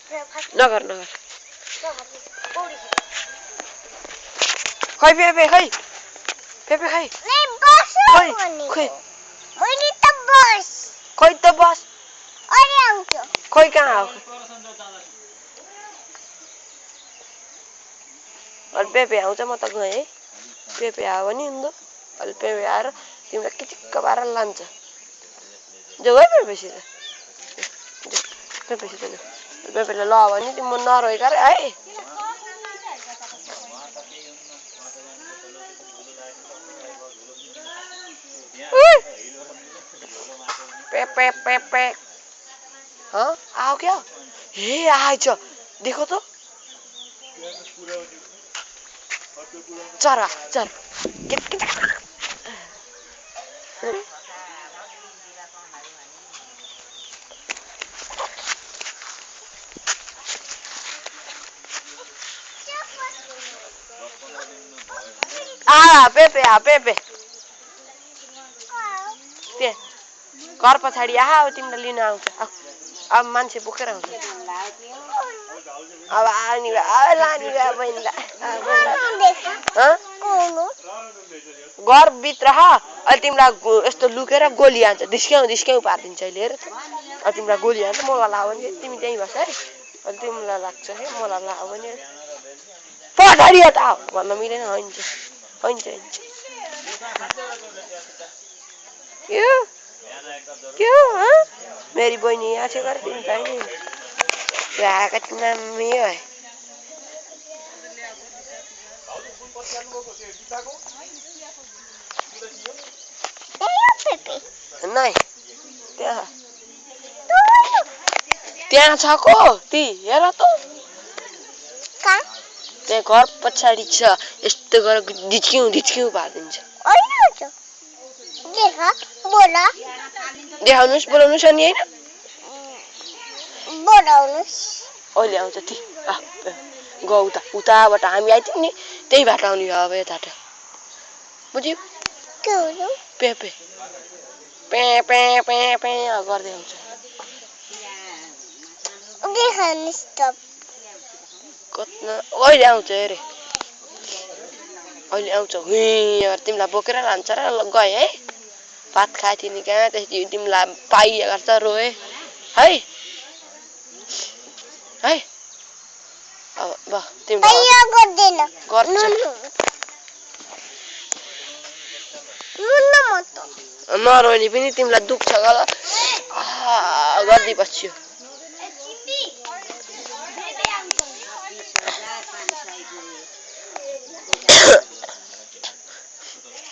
नगर नगर खै पेपे खै पेपे खै खै खै खै त बस खै कहाँ हो अहिले पेपे आउँछ म त गएँ है पेपे आयो भने उन्दो अहिले पेपे आएर तिमीलाई किचिक्क पारेर लान्छ जाऊ है पेपेसित पेपेसित जाऊ पेपेले ल भने तिमी नरोइक है पेपे पेपे हाँ आओ क्या हे आएछ देखो तो चरा चरा पेपे पेपे घर पछाडि अब तिमीलाई लिन आउँछ अब मान्छे बोकेर आउँछ अब आनी लानी बहिनीलाई घर भित्र अहिले तिमीलाई यस्तो लुकेर गोली हान्छ दिस्क्याउ पारिदिन्छ अहिले हेर अब तिमीलाई गोली हान्छ मलाई लायो भने तिमी त्यहीँ बस है अहिले तिमीलाई लाग्छ है मलाई लायो भने पछाडि यता भन्न मिलेन हुन्छ हुन्छ क्यों हाँ मेरी बहनी यहाँ से कर दिन पाएंगे क्या कितना में है नहीं त्यहाँ छ को ती हेर त त्यहाँ घर पछाडि छ यस्तो गरेर डिच्क्यौ पारिदिन्छ देखाउनुस् बोलाउनुस् अनि हैन बोलाउनुस् अहिले आउँछ ती गौ उताबाट हामी आइथियौ नि त्यही बाटो आउने अब यता बुझ्यौ के हो पेपे पे पे पे पे गर्दै आउँछ देखाउनुस् त कतना अहिले आउँछ अरे अहिले आउँछ हुँ तिमीलाई बोकेर लान्छ र गए है भात खाए थिए नि कहाँ त्यसपछि तिमीलाई पाइए गर्छ रोए है है अब ब तिमीलाई गर्दैन गर्छ नरोनी पनि तिमीलाई दुख्छ गल गर्दै बस्छु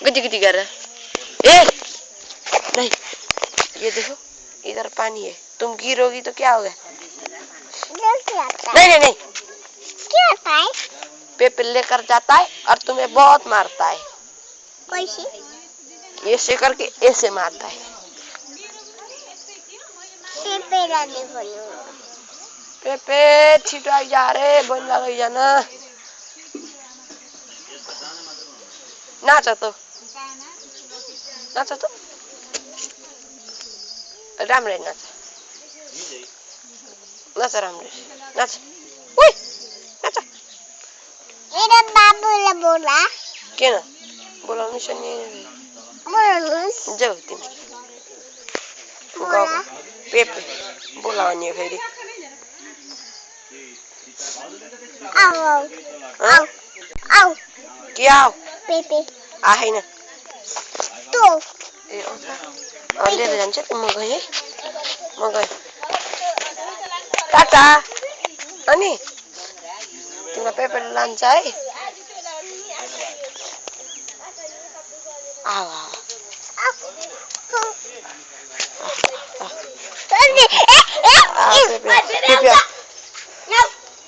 गति कर ए नहीं ये देखो इधर पानी है तुम गिरोगी तो क्या होगा नहीं क्या होता है पेपे लेकर जाता है और तुम्हें बहुत मारता है कैसे ऐसे करके ऐसे मारता है पेपे छिटो आइजा रे बन लगा जाना नाच तो राम्रै नाच राम्रै नाच उइ नाच मेरो बाबुलाई बोला किन बोलाउनु छ नि बोलाउनुस् जाऊ तिमी पेपे बोलाउने फेरि आऊ क्या पेपे आएन तो ए लिएर जान्छ म गएँ टाटा अनि तिमीलाई पेपे लान्छ है आऊ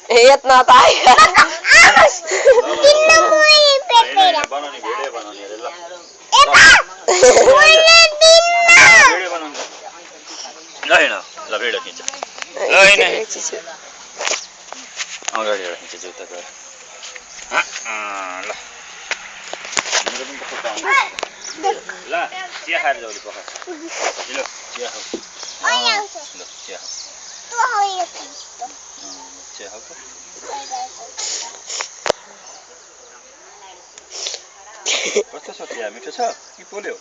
यत्न त आयो ल चिया खाएर जाऊ पख ल चिया खाऊ ल चिया खाऊ चिया खाऊ कस्तो छ चिया मिठो छ कि पोल्यो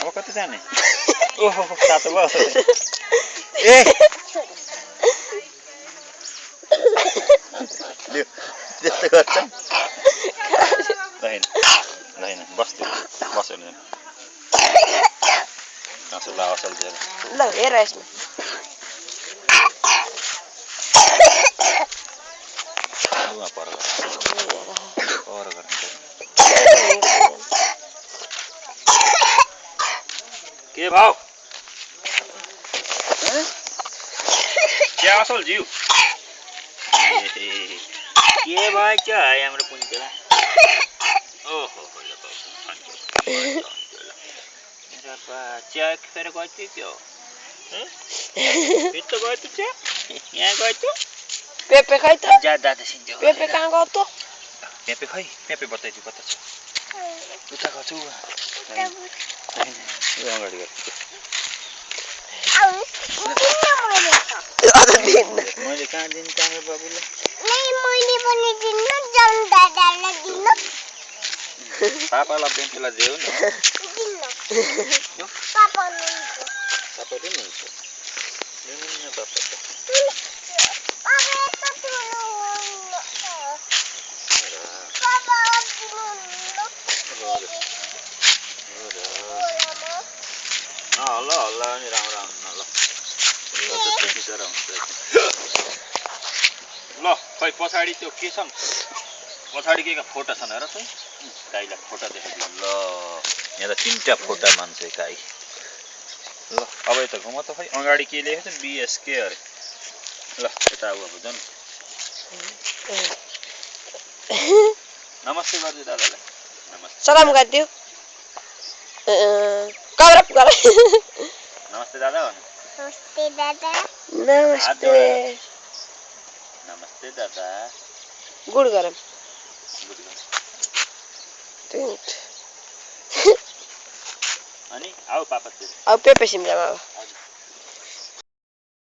अब कति जाने ओहो तातो भयो ए त्यस्तो गर्छ होइन बस्नु बस्यो भने काँसो ला असल दिएर ल हेर यसमा पर के भाउ क्या असल जिउ के भयो क्या हाम्रो पुन्चेला ओहो चिया फेरि गयो के हो भित्र गयो चिया यहाँ गयो पेपे खै त ज्यादा त सिन्थ्यो पेपे कहाँ गयो त पेपे खै पेपे बताइदियो कता छ उता गर्छु अगाडि मैले कहाँ दिनु त मेरो बाबुले पापालाई बेन्चलाई देऊ न पापाले हुन्छ पापा हल्ला नि राम्रो आउनु ल खै पछाडि त्यो के छ पछाडि के फोटो छन् हेर त गाईलाई फोटो देखाइदिनु ल यहाँ त 3टा फोटा मान्छे गाई ल अब यता घुम त खै अगाडि के लेखेको छ बीएसके अरे ल यता अब झन् नमस्ते गर्दै दादालाई नमस्ते सलाम गरिदियो कभरअप गर नमस्ते दादा भन्नु नमस्ते दादा नमस्ते नमस्ते दादा गुड गरम अनि आऊ पापा अब पेपे सिमरामा अब